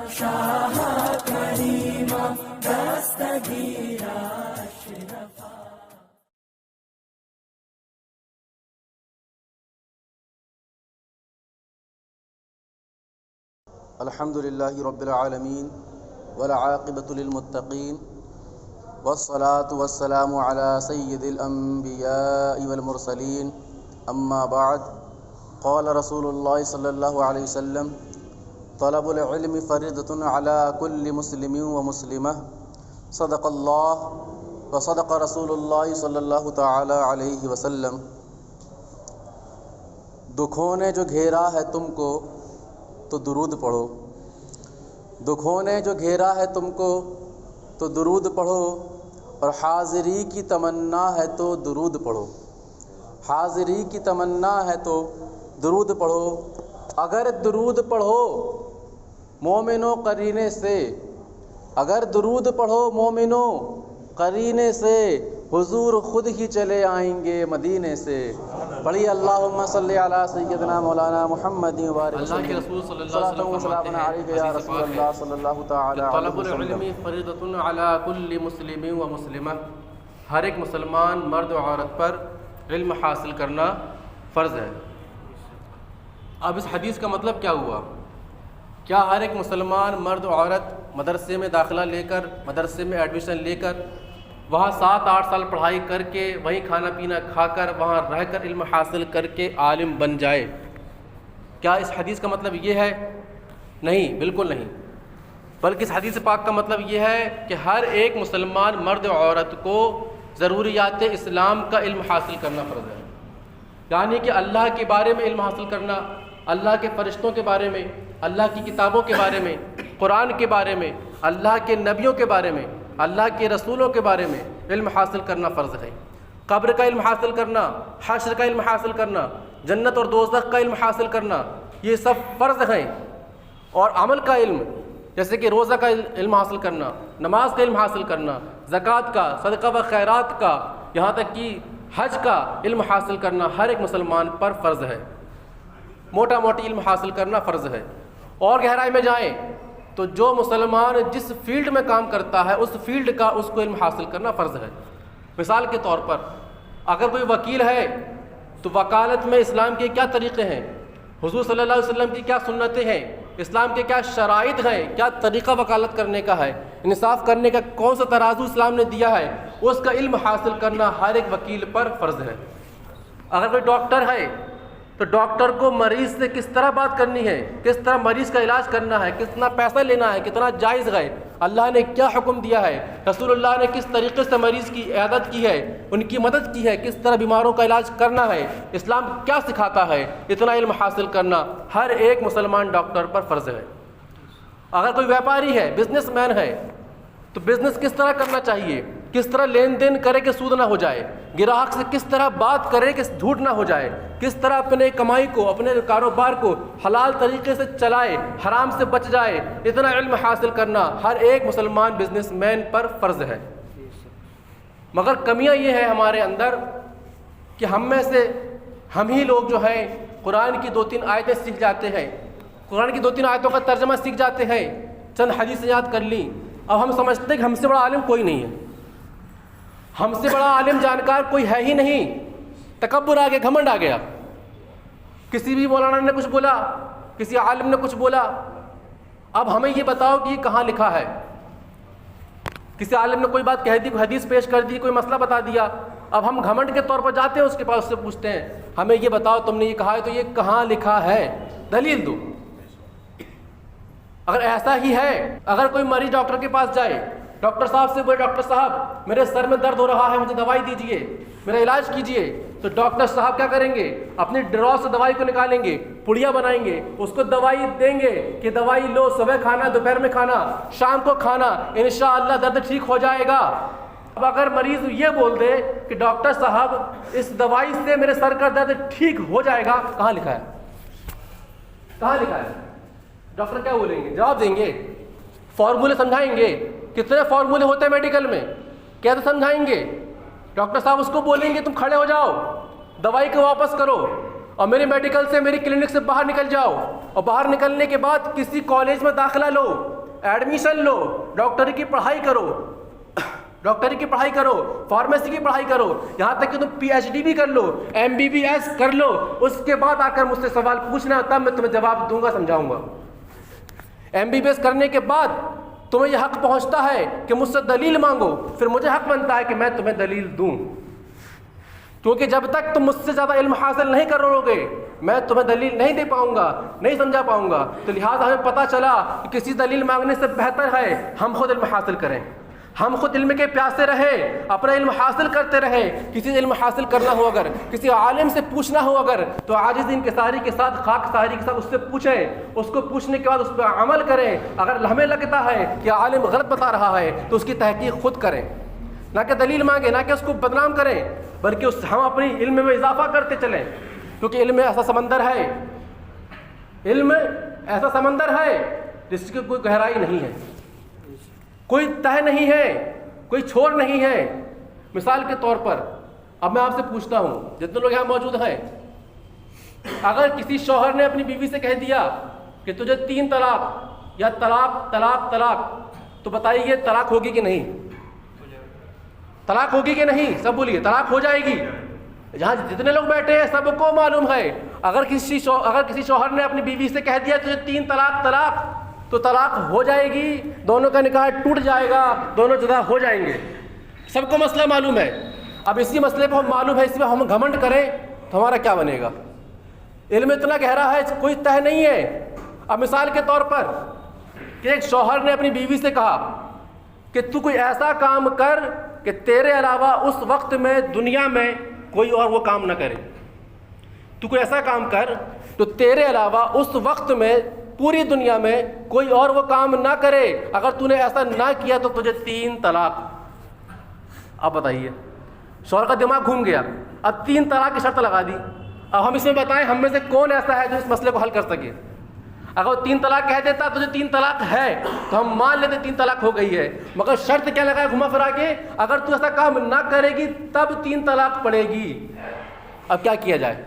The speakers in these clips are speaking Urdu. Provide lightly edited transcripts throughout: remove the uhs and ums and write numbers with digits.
شاہ کریما دستگیرا اشرفا. الحمد للہ رب العالمین والعاقبۃ للمتقین والصلاة والسلام علی سید الانبیاء والمرسلین اما بعد. قال رسول اللہ صلی اللہ علیہ وسلم طلب العلم فریضۃ علی کل مسلم ومسلمہ. صدق اللہ وصدق رسول اللہ صلی اللہ تعالی علیہ وسلم. دکھوں نے جو گھیرا ہے تم کو تو درود پڑھو، دکھوں نے جو گھیرا ہے تم کو تو درود پڑھو، اور حاضری کی تمنا ہے تو درود پڑھو، حاضری کی تمنا ہے تو درود پڑھو. اگر درود پڑھو مومنو قرینے سے، اگر درود پڑھو مومنو قرینے سے، حضور خود ہی چلے آئیں گے مدینے سے. پڑھی اللہم صلی علی سیدنا مولانا محمد وبارک اللہ کے رسول صلی اللہ علیہ وسلم علیہ یا رسول اللہ صلی اللہ تعالی علیہ طلب وسلم. العلم فریضۃ علی کل مسلم و مسلمہ. ہر ایک مسلمان مرد و عورت پر علم حاصل کرنا فرض ہے. اب اس حدیث کا مطلب کیا ہوا؟ کیا ہر ایک مسلمان مرد و عورت مدرسے میں داخلہ لے کر، مدرسے میں ایڈمیشن لے کر، وہاں 7-8 سال پڑھائی کر کے، وہیں کھانا پینا کھا کر، وہاں رہ کر علم حاصل کر کے عالم بن جائے؟ کیا اس حدیث کا مطلب یہ ہے؟ نہیں، بالکل نہیں. بلکہ اس حدیث پاک کا مطلب یہ ہے کہ ہر ایک مسلمان مرد و عورت کو ضروریات اسلام کا علم حاصل کرنا فرض ہے. یعنی کہ اللہ کے بارے میں علم حاصل کرنا، اللہ کے فرشتوں کے بارے میں، اللہ کی کتابوں کے بارے میں، قرآن کے بارے میں، اللہ کے نبیوں کے بارے میں، اللہ کے رسولوں کے بارے میں علم حاصل کرنا فرض ہے. قبر کا علم حاصل کرنا، حشر کا علم حاصل کرنا، جنت اور دوزخ کا علم حاصل کرنا، یہ سب فرض ہیں. اور عمل کا علم، جیسے کہ روزہ کا علم حاصل کرنا، نماز کا علم حاصل کرنا، زکوٰۃ کا، صدقہ و خیرات کا، یہاں تک کہ حج کا علم حاصل کرنا ہر ایک مسلمان پر فرض ہے. موٹا موٹی علم حاصل کرنا فرض ہے. اور گہرائی میں جائیں تو جو مسلمان جس فیلڈ میں کام کرتا ہے اس فیلڈ کا اس کو علم حاصل کرنا فرض ہے. مثال کے طور پر اگر کوئی وکیل ہے تو وکالت میں اسلام کے کیا طریقے ہیں، حضور صلی اللہ علیہ وسلم کی کیا سنتیں ہیں، اسلام کے کیا شرائط ہیں، کیا طریقہ وکالت کرنے کا ہے، انصاف کرنے کا کون سا ترازو اسلام نے دیا ہے، اس کا علم حاصل کرنا ہر ایک وکیل پر فرض ہے. اگر کوئی ڈاکٹر ہے تو ڈاکٹر کو مریض سے کس طرح بات کرنی ہے، کس طرح مریض کا علاج کرنا ہے، کتنا پیسہ لینا ہے، کتنا جائز ہے، اللہ نے کیا حکم دیا ہے، رسول اللہ نے کس طریقے سے مریض کی عیادت کی ہے، ان کی مدد کی ہے، کس طرح بیماروں کا علاج کرنا ہے، اسلام کیا سکھاتا ہے، اتنا علم حاصل کرنا ہر ایک مسلمان ڈاکٹر پر فرض ہے. اگر کوئی ویپاری ہے، بزنس مین ہے، تو بزنس کس طرح کرنا چاہیے، کس طرح لین دین کرے کہ سود نہ ہو جائے، گراہک سے کس طرح بات کرے کہ جھوٹ نہ ہو جائے، کس طرح اپنے کمائی کو، اپنے کاروبار کو حلال طریقے سے چلائے، حرام سے بچ جائے، اتنا علم حاصل کرنا ہر ایک مسلمان بزنس مین پر فرض ہے. مگر کمیاں یہ ہے ہمارے اندر کہ ہم میں سے ہم ہی لوگ جو ہیں قرآن کی 2-3 آیتیں سیکھ جاتے ہیں، قرآن کی 2-3 آیتوں کا ترجمہ سیکھ جاتے ہیں، چند حدیثیں یاد کر لیں، اب ہم سمجھتے ہیں کہ ہم سے بڑا عالم کوئی نہیں ہے، ہم سے بڑا عالم جانکار کوئی ہے ہی نہیں. تکبر آ گیا، گھمنڈ آ گیا. کسی بھی مولانا نے کچھ بولا، کسی عالم نے کچھ بولا، اب ہمیں یہ بتاؤ کہ یہ کہاں لکھا ہے. کسی عالم نے کوئی بات کہہ دی، کوئی حدیث پیش کر دی، کوئی مسئلہ بتا دیا، اب ہم گھمنڈ کے طور پر جاتے ہیں اس کے پاس، اس سے پوچھتے ہیں ہمیں یہ بتاؤ تم نے یہ کہا ہے تو یہ کہاں لکھا ہے، دلیل دو. اگر ایسا ہی ہے، اگر کوئی مریض ڈاکٹر کے پاس جائے، ڈاکٹر صاحب سے بولے ڈاکٹر صاحب میرے سر میں درد ہو رہا ہے، مجھے دوائی دیجئے، میرا علاج کیجئے، تو ڈاکٹر صاحب کیا کریں گے، اپنی ڈرا سے دوائی کو نکالیں گے، پڑیا بنائیں گے، اس کو دوائی دیں گے کہ دوائی لو، صبح کھانا، دوپہر میں کھانا، شام کو کھانا، انشاءاللہ درد ٹھیک ہو جائے گا. اب اگر مریض یہ بول دے کہ ڈاکٹر صاحب اس دوائی سے میرے سر کا درد ٹھیک ہو جائے گا، کہاں لکھا ہے، کہاں لکھا ہے؟ ڈاکٹر کیا بولیں گے، جواب دیں گے، فارمولے سمجھائیں گے. کتنے فارمولے ہوتے ہیں میڈیکل میں، کیسے سمجھائیں گے؟ ڈاکٹر صاحب اس کو بولیں گے تم کھڑے ہو جاؤ، دوائی کو واپس کرو، اور میرے میڈیکل سے، میری کلینک سے باہر نکل جاؤ، اور باہر نکلنے کے بعد کسی کالج میں داخلہ لو، ایڈمیشن لو، ڈاکٹری کی پڑھائی کرو، فارمیسی کی پڑھائی کرو، یہاں تک کہ تم پی ایچ ڈی بھی کر لو، MBBS کر لو، اس کے بعد آ کر مجھ سے سوال پوچھنا، تب میں تمہیں جواب دوں گا، سمجھاؤں گا۔ MBBS کرنے کے بعد تمہیں یہ حق پہنچتا ہے کہ مجھ سے دلیل مانگو، پھر مجھے حق بنتا ہے کہ میں تمہیں دلیل دوں، کیونکہ جب تک تم مجھ سے زیادہ علم حاصل نہیں کرو گے میں تمہیں دلیل نہیں دے پاؤں گا، نہیں سمجھا پاؤں گا۔ تو لہٰذا ہمیں پتہ چلا کہ کسی دلیل مانگنے سے بہتر ہے ہم خود علم حاصل کریں، ہم خود علم کے پیاسے رہے، اپنا علم حاصل کرتے رہے۔ کسی سے علم حاصل کرنا ہو، اگر کسی عالم سے پوچھنا ہو، اگر تو عاجز انکساری کے ساتھ، خاک ساری کے ساتھ اس سے پوچھیں، اس کو پوچھنے کے بعد اس پہ عمل کریں۔ اگر ہمیں لگتا ہے کہ عالم غلط بتا رہا ہے تو اس کی تحقیق خود کریں، نہ کہ دلیل مانگیں، نہ کہ اس کو بدنام کریں، بلکہ ہم اپنی علم میں اضافہ کرتے چلیں، کیونکہ علم ایسا سمندر ہے، علم ایسا سمندر ہے جس کی کوئی گہرائی نہیں ہے، کوئی تہ نہیں ہے، کوئی چھور نہیں ہے۔ مثال کے طور پر اب میں آپ سے پوچھتا ہوں، جتنے لوگ یہاں موجود ہیں، اگر کسی شوہر نے اپنی بیوی سے کہہ دیا کہ تجھے 3 طلاق یا طلاق طلاق طلاق، تو بتائیے طلاق ہوگی کہ نہیں؟ طلاق ہوگی کہ نہیں؟ سب بولیے طلاق ہو جائے گی۔ جہاں جتنے لوگ بیٹھے ہیں سب کو معلوم ہے، اگر کسی شوہر نے اپنی بیوی سے کہہ دیا تجھے 3 طلاق طلاق، تو طلاق ہو جائے گی، دونوں کا نکاح ٹوٹ جائے گا، دونوں جدا ہو جائیں گے۔ سب کو مسئلہ معلوم ہے۔ اب اسی مسئلے پہ ہم معلوم ہے، اس میں ہم گھمنڈ کریں تو ہمارا کیا بنے گا؟ علم اتنا گہرا ہے، کوئی تہ نہیں ہے۔ اب مثال کے طور پر کہ ایک شوہر نے اپنی بیوی سے کہا کہ تو کوئی ایسا کام کر کہ تیرے علاوہ اس وقت میں دنیا میں کوئی اور وہ کام نہ کرے، تو کوئی ایسا کام کر تو تیرے علاوہ اس وقت میں پوری دنیا میں کوئی اور وہ کام نہ کرے، اگر تو نے ایسا نہ کیا تو تجھے 3 طلاق۔ اب بتائیے، شوہر کا دماغ گھوم گیا، اب 3 طلاق کی شرط لگا دی۔ اب ہم اس میں بتائیں ہم میں سے کون ایسا ہے جو اس مسئلے کو حل کر سکے؟ اگر وہ 3 طلاق کہہ دیتا تجھے 3 طلاق ہے تو ہم مان لیتے 3 طلاق ہو گئی ہے، مگر شرط کیا لگا ہے گھما پھرا کے؟ اگر تو ایسا کام نہ کرے گی تب 3 طلاق پڑے گی۔ اب کیا کیا جائے؟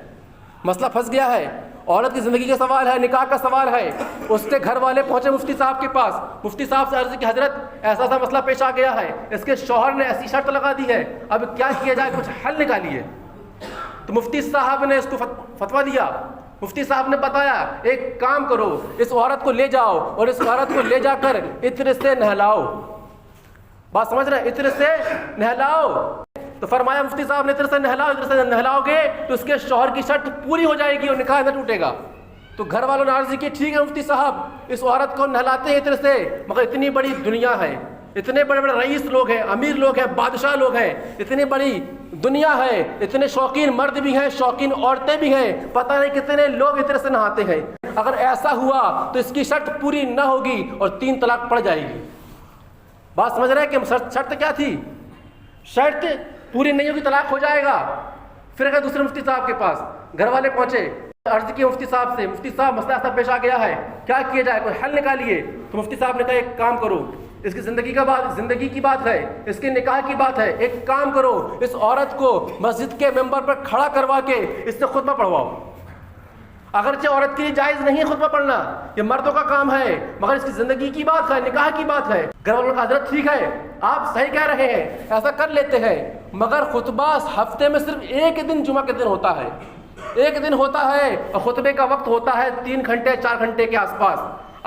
مسئلہ پھنس گیا ہے، عورت کی زندگی کا سوال ہے، نکاح کا سوال ہے۔ اس کے گھر والے پہنچے مفتی صاحب کے پاس، مفتی صاحب سے عرض کی حضرت ایسا ایسا مسئلہ پیش آ گیا ہے، اس کے شوہر نے ایسی شرط لگا دی ہے، اب کیا کیا جائے، کچھ حل نکالیے۔ تو مفتی صاحب نے اس کو فتویٰ دیا۔ مفتی صاحب نے بتایا ایک کام کرو، اس عورت کو لے جاؤ اور اس عورت کو لے جا کر عطر سے نہلاؤ۔ بات سمجھ رہے ہیں؟ عطر سے نہلاؤ۔ تو فرمایا مفتی صاحب نے عطر سے نہلاؤ، عطر سے نہلاؤ گے تو اس کے شوہر کی شرط پوری ہو جائے گی اور نکاح نہ ٹوٹے گا۔ تو گھر والوں نے عرض کی ٹھیک ہے مفتی صاحب، اس عورت کو نہلاتے ہیں عطر سے، مگر اتنی بڑی دنیا ہے، اتنے بڑے بڑے رئیس لوگ ہیں، امیر لوگ ہیں، بادشاہ لوگ ہیں، اتنی بڑی دنیا ہے، اتنے شوقین مرد بھی ہیں، شوقین عورتیں بھی ہیں، پتہ نہیں کتنے لوگ عطر سے نہاتے ہیں۔ اگر ایسا ہوا تو اس کی شرط پوری نہ ہوگی اور 3 طلاق پڑ جائے گی۔ بات سمجھ رہے ہیں کہ شرط کیا تھی؟ شرط پوری نہیں ہوگی طلاق ہو جائے گا۔ پھر گئے دوسرے مفتی صاحب کے پاس، گھر والے پہنچے، عرض کی مفتی صاحب سے، مفتی صاحب مسئلہ ایسا پیش آ گیا ہے، کیا کیا جائے، کوئی حل نکالیے۔ تو مفتی صاحب نے کہا ایک کام کرو، اس کی زندگی کی بات ہے، اس کے نکاح کی بات ہے، ایک کام کرو، اس عورت کو مسجد کے ممبر پر کھڑا کروا کے اس سے خطبہ پڑھواؤ۔ اگرچہ عورت کے لیے جائز نہیں ہے خطبہ پڑھنا، یہ مردوں کا کام ہے، مگر اس کی زندگی کی بات ہے، نکاح کی بات ہے۔ گھر والوں کا حضرت ٹھیک ہے، آپ صحیح کہہ رہے ہیں، ایسا کر لیتے ہیں، مگر خطبہ ہفتے میں صرف 1 دن جمعہ کے دن ہوتا ہے، 1 دن ہوتا ہے، اور خطبے کا وقت ہوتا ہے 3 گھنٹے 4 گھنٹے کے آس پاس۔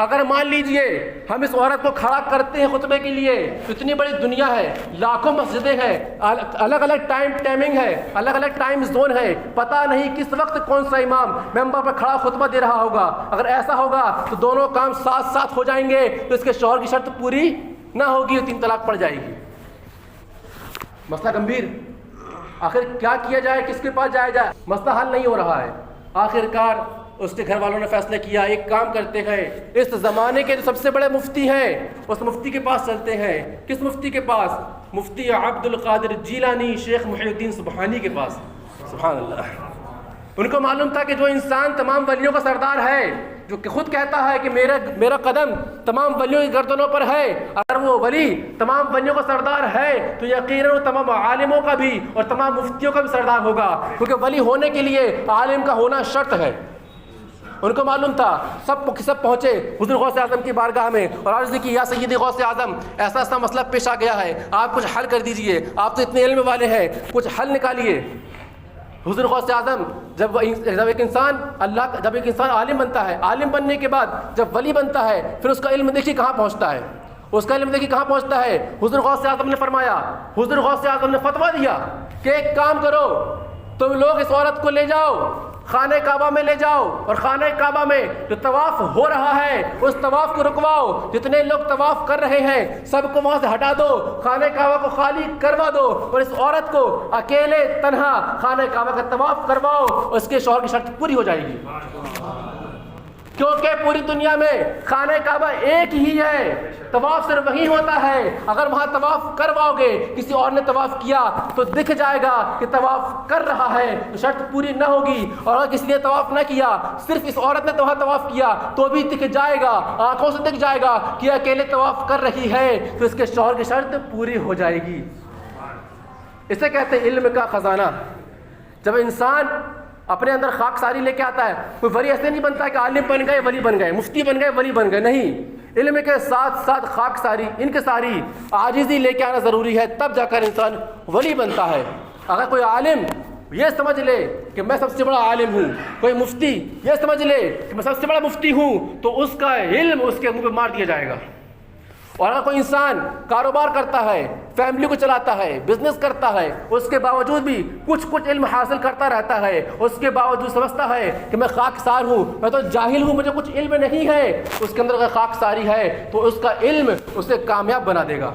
اگر مان لیجئے ہم اس عورت کو کھڑا کرتے ہیں خطبے کے لیے، اتنی بڑی دنیا ہے، لاکھوں مسجدیں ہیں، الگ الگ ٹائمنگ ہے، الگ الگ ٹائم زون ہے، پتہ نہیں کس وقت کون سا امام ممبر پر کھڑا خطبہ دے رہا ہوگا۔ اگر ایسا ہوگا تو دونوں کام ساتھ ساتھ ہو جائیں گے، تو اس کے شوہر کی شرط پوری نہ ہوگی اور 3 طلاق پڑ جائے گی۔ مسئلہ گمبھیر، آخر کیا کیا جائے، کس کے پاس جایا جائے؟ مسئلہ حل نہیں ہو رہا ہے۔ آخر کار اس کے گھر والوں نے فیصلہ کیا، ایک کام کرتے ہیں، اس زمانے کے جو سب سے بڑے مفتی ہیں اس مفتی کے پاس چلتے ہیں۔ کس مفتی کے پاس؟ مفتی عبد القادر جیلانی، شیخ محی الدین سبحانی کے پاس۔ سبحان اللہ۔ ان کو معلوم تھا کہ جو انسان تمام ولیوں کا سردار ہے، جو کہ خود کہتا ہے کہ میرا قدم تمام ولیوں کی گردنوں پر ہے، اگر وہ ولی تمام ولیوں کا سردار ہے تو یقیناً وہ تمام عالموں کا بھی اور تمام مفتیوں کا بھی سردار ہوگا، کیونکہ ولی ہونے کے لیے عالم کا ہونا شرط ہے۔ ان کو معلوم تھا، سب پہنچے حضور غوث اعظم کی بارگاہ میں اور عرض کی یا سیدی غوث اعظم ایسا ایسا مسئلہ پیش آ گیا ہے، آپ کچھ حل کر دیجئے، آپ تو اتنے علم والے ہیں، کچھ حل نکالیے۔ حضور غوث اعظم جب ایک انسان عالم بنتا ہے، عالم بننے کے بعد جب ولی بنتا ہے، پھر اس کا علم دیکھیے کہاں پہنچتا ہے، اس کا علم دیکھیے کہاں پہنچتا ہے۔ حضور غوث اعظم نے فرمایا، حضور غوث اعظم نے فتویٰ دیا کہ ایک کام کرو، تم لوگ اس عورت کو لے جاؤ، خانہ کعبہ میں لے جاؤ، اور خانہ کعبہ میں جو طواف ہو رہا ہے اس طواف کو رکواؤ، جتنے لوگ طواف کر رہے ہیں سب کو وہاں سے ہٹا دو، خانہ کعبہ کو خالی کروا دو، اور اس عورت کو اکیلے تنہا خانہ کعبہ کا طواف کرواؤ، اور اس کے شوہر کی شرط پوری ہو جائے گی۔ کیونکہ پوری دنیا میں خانہ کعبہ ایک ہی ہے، طواف صرف وہی ہوتا ہے، اگر وہاں طواف کرواؤ گے، کسی اور نے طواف کیا تو دکھ جائے گا کہ طواف کر رہا ہے، تو شرط پوری نہ ہوگی، اور اگر کسی نے طواف نہ کیا، صرف اس عورت نے وہاں طواف کیا تو بھی دکھ جائے گا، آنکھوں سے دکھ جائے گا کہ اکیلے طواف کر رہی ہے، تو اس کے شوہر کی شرط پوری ہو جائے گی۔ اسے کہتے ہیں علم کا خزانہ۔ جب انسان اپنے اندر خاک ساری لے کے آتا ہے، کوئی ولی ایسے نہیں بنتا کہ عالم بن گئے ولی بن گئے، مفتی بن گئے ولی بن گئے، نہیں، علم کے ساتھ ساتھ خاک ساری، ان کے ساری عاجزی لے کے آنا ضروری ہے، تب جا کر انسان ولی بنتا ہے۔ اگر کوئی عالم یہ سمجھ لے کہ میں سب سے بڑا عالم ہوں، کوئی مفتی یہ سمجھ لے کہ میں سب سے بڑا مفتی ہوں، تو اس کا علم اس کے منہ پہ مار دیا جائے گا۔ اور اگر کوئی انسان کاروبار کرتا ہے، فیملی کو چلاتا ہے، بزنس کرتا ہے، اس کے باوجود بھی کچھ علم حاصل کرتا رہتا ہے، اس کے باوجود سمجھتا ہے کہ میں خاک سار ہوں، میں تو جاہل ہوں، مجھے کچھ علم نہیں ہے، اس کے اندر اگر خاک ساری ہے تو اس کا علم اسے کامیاب بنا دے گا۔